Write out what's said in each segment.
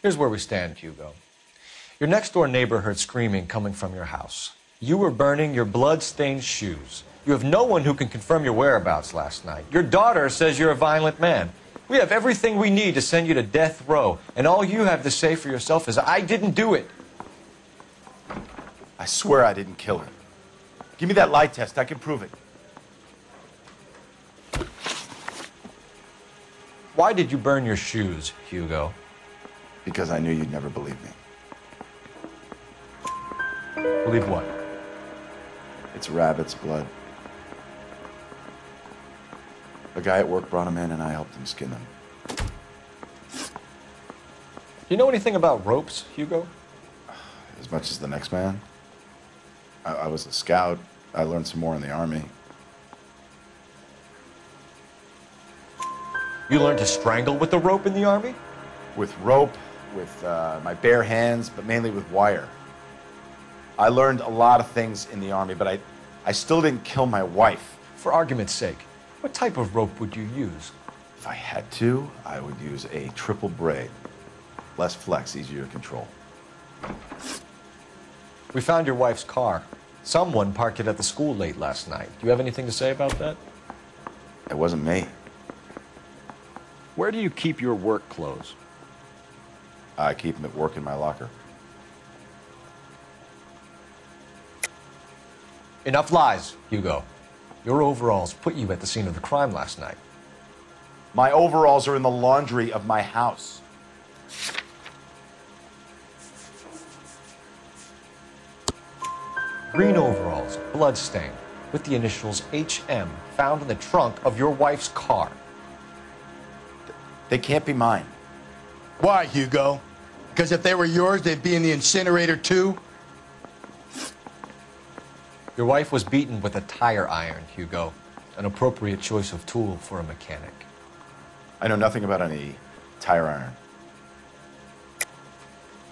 Here's where we stand, Hugo. Your next-door neighbor heard screaming coming from your house. You were burning your blood-stained shoes. You have no one who can confirm your whereabouts last night. Your daughter says you're a violent man. We have everything we need to send you to death row, and all you have to say for yourself is, I didn't do it. I swear I didn't kill her. Give me that lie test. I can prove it. Why did you burn your shoes, Hugo? Because I knew you'd never believe me. Believe what? It's rabbit's blood. A guy at work brought him in, and I helped him skin them. Do you know anything about ropes, Hugo? As much as the next man. I was a scout. I learned some more in the Army. You learned to strangle with the rope in the Army? With rope, with my bare hands, but mainly with wire. I learned a lot of things in the Army, but I still didn't kill my wife. For argument's sake, what type of rope would you use? If I had to, I would use a triple braid. Less flex, easier to control. We found your wife's car. Someone parked it at the school late last night. Do you have anything to say about that? It wasn't me. Where do you keep your work clothes? I keep them at work in my locker. Enough lies, Hugo. Your overalls put you at the scene of the crime last night. My overalls are in the laundry of my house. Green overalls, bloodstained, with the initials HM found in the trunk of your wife's car. They can't be mine. Why, Hugo? Because if they were yours, they'd be in the incinerator too? Your wife was beaten with a tire iron, Hugo. An appropriate choice of tool for a mechanic. I know nothing about any tire iron.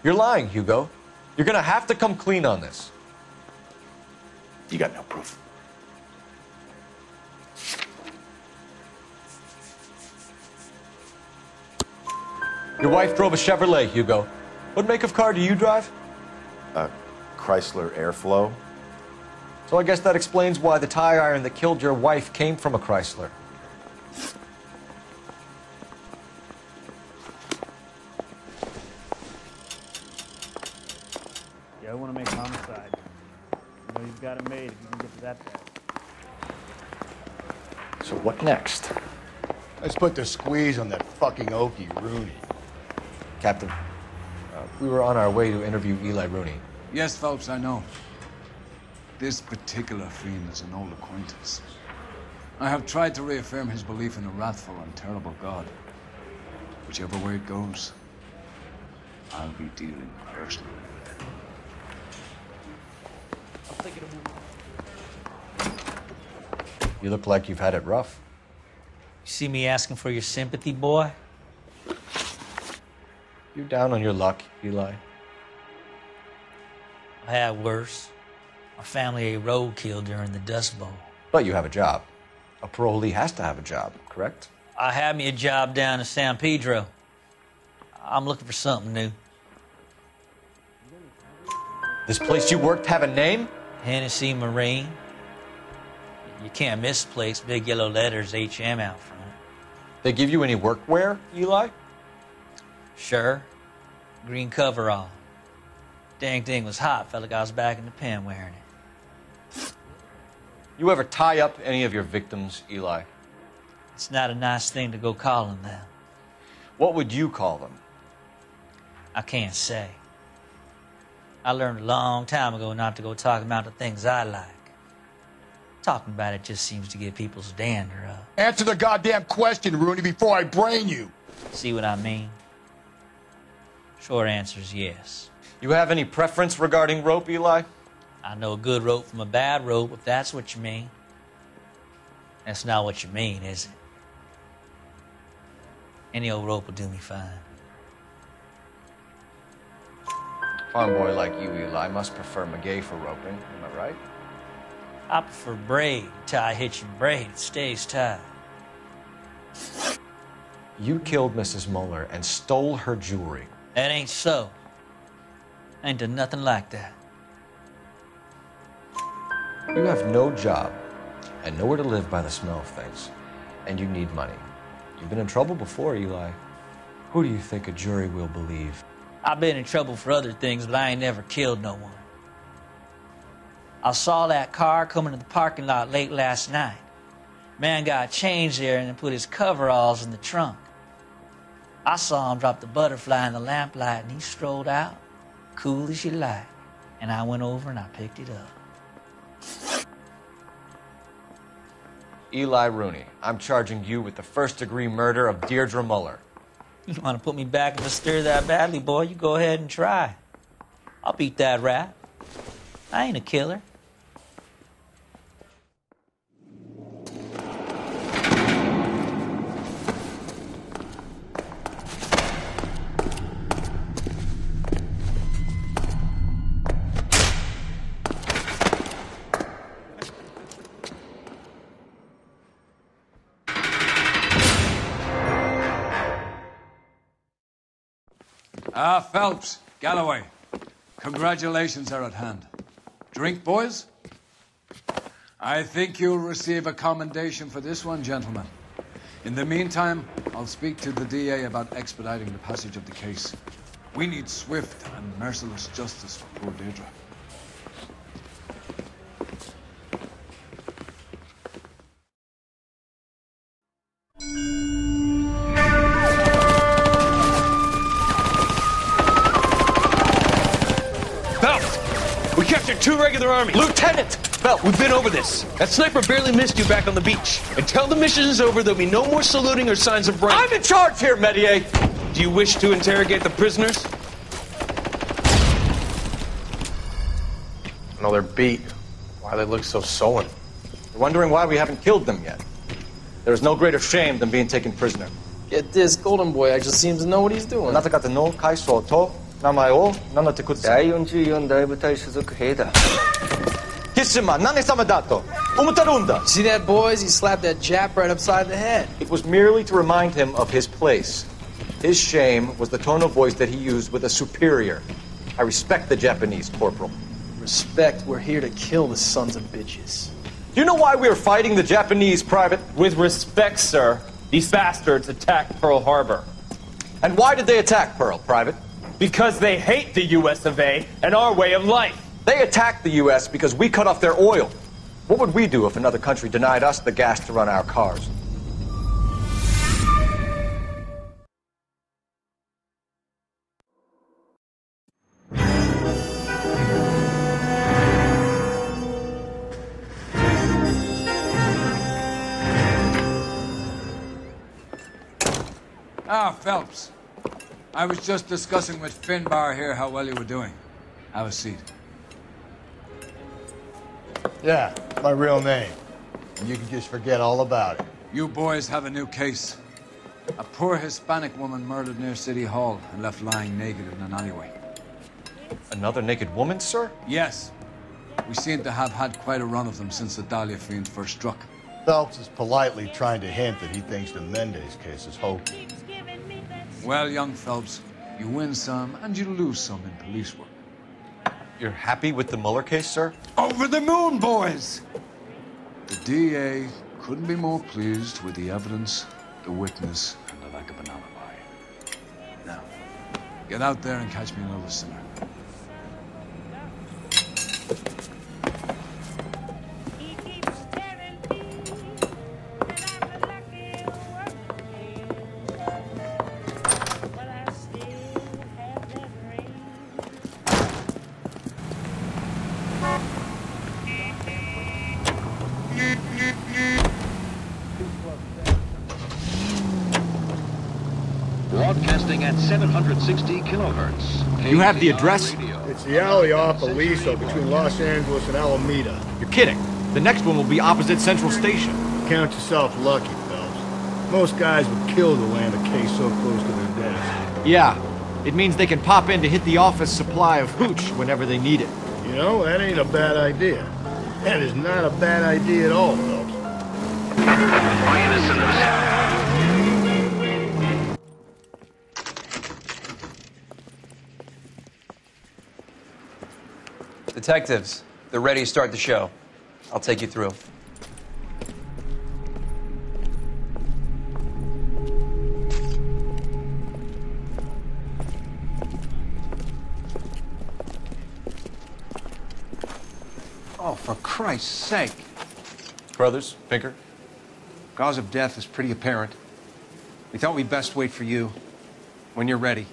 You're lying, Hugo. You're gonna have to come clean on this. You got no proof. Your wife drove a Chevrolet, Hugo. What make of car do you drive? A Chrysler Airflow. So I guess that explains why the tire iron that killed your wife came from a Chrysler. Yeah, I want to make homicide. You know you've got it made if you can get to that bad. So what next? Let's put the squeeze on that fucking Okie Rooney. Captain, we were on our way to interview Eli Rooney. Yes, Phelps, I know. This particular fiend is an old acquaintance. I have tried to reaffirm his belief in a wrathful and terrible God. Whichever way it goes, I'll be dealing personally. You look like you've had it rough. You see me asking for your sympathy, boy? You down on your luck, Eli? I had worse. My family ate roadkill during the Dust Bowl. But you have a job. A parolee has to have a job, correct? I had me a job down in San Pedro. I'm looking for something new. This place you worked have a name? Hennessy Marine. You can't misplace big yellow letters HM out front. They give you any workwear, Eli? Sure. Green coverall. Dang thing was hot. Felt like I was back in the pen wearing it. You ever tie up any of your victims, Eli? It's not a nice thing to go calling them. What would you call them? I can't say. I learned a long time ago not to go talking about the things I like. Talking about it just seems to get people's dander up. Answer the goddamn question, Rooney, before I brain you. See what I mean? Short answer is yes. You have any preference regarding rope, Eli? I know a good rope from a bad rope, if that's what you mean. That's not what you mean, is it? Any old rope will do me fine. Farm boy like you, Eli, must prefer Magay for roping. Am I right? I prefer braid. Tie hitching braid. It stays tied. You killed Mrs. Muller and stole her jewelry. That ain't so. I ain't done nothing like that. You have no job and nowhere to live by the smell of things, and you need money. You've been in trouble before, Eli. Who do you think a jury will believe? I've been in trouble for other things, but I ain't never killed no one. I saw that car coming to the parking lot late last night. Man got changed there and then put his coveralls in the trunk. I saw him drop the butterfly in the lamplight and he strolled out, cool as you like. And I went over and I picked it up. Eli Rooney, I'm charging you with the first-degree murder of Deirdre Muller. You want to put me back in the stir that badly, boy? You go ahead and try. I'll beat that rap. I ain't a killer. Phelps, Galloway, congratulations are at hand. Drink, boys? I think you'll receive a commendation for this one, gentlemen. In the meantime, I'll speak to the DA about expediting the passage of the case. We need swift and merciless justice for poor Deirdre. We captured 2 regular army. Lieutenant! Well, we've been over this. That sniper barely missed you back on the beach. Until the mission is over, there'll be no more saluting or signs of rank. I'm in charge here, Medier! Do you wish to interrogate the prisoners? No, they're beat. Why they look so sullen? You're wondering why we haven't killed them yet. There is no greater shame than being taken prisoner. Get this, Golden Boy actually seems to know what he's doing. あなた方の階層と名前を名乗ってください。第44大部隊所属兵だ。キスマ何様だと思ってるんだ。 See that, boys? He slapped that Jap right upside the head. It was merely to remind him of his place. His shame was the tone of voice that he used with a superior. I respect the Japanese, Corporal. Respect, we're here to kill the sons of bitches. Do you know why we are fighting the Japanese, Private? With respect, sir, these bastards attacked Pearl Harbor. And why did they attack Pearl, Private? Because they hate the US of A and our way of life. They attacked the U.S. because we cut off their oil. What would we do if another country denied us the gas to run our cars? Phelps. I was just discussing with Finbar here how well you were doing. Have a seat. Yeah, my real name. And you can just forget all about it. You boys have a new case. A poor Hispanic woman murdered near City Hall and left lying naked in an alleyway. Another naked woman, sir? Yes. We seem to have had quite a run of them since the Dahlia fiend first struck. Phelps is politely trying to hint that he thinks the Mendez case is hokey. Well, young Phelps, you win some and you lose some in police work. You're happy with the Mueller case, sir? Over the moon, boys! The DA couldn't be more pleased with the evidence, the witness, and the lack of an alibi. Now, get out there and catch me another sinner. Broadcasting at 760 kilohertz. You have the address? It's the alley off Aliso between Los Angeles and Alameda. You're kidding. The next one will be opposite Central Station. Count yourself lucky, Phelps. Most guys would kill to land a case so close to their desk. Yeah. It means they can pop in to hit the office supply of hooch whenever they need it. You know, that ain't a bad idea. That is not a bad idea at all, Phelps. Detectives, they're ready to start the show. I'll take you through. Oh, for Christ's sake. Brothers, Pinker? Cause of death is pretty apparent. We thought we'd best wait for you. When you're ready.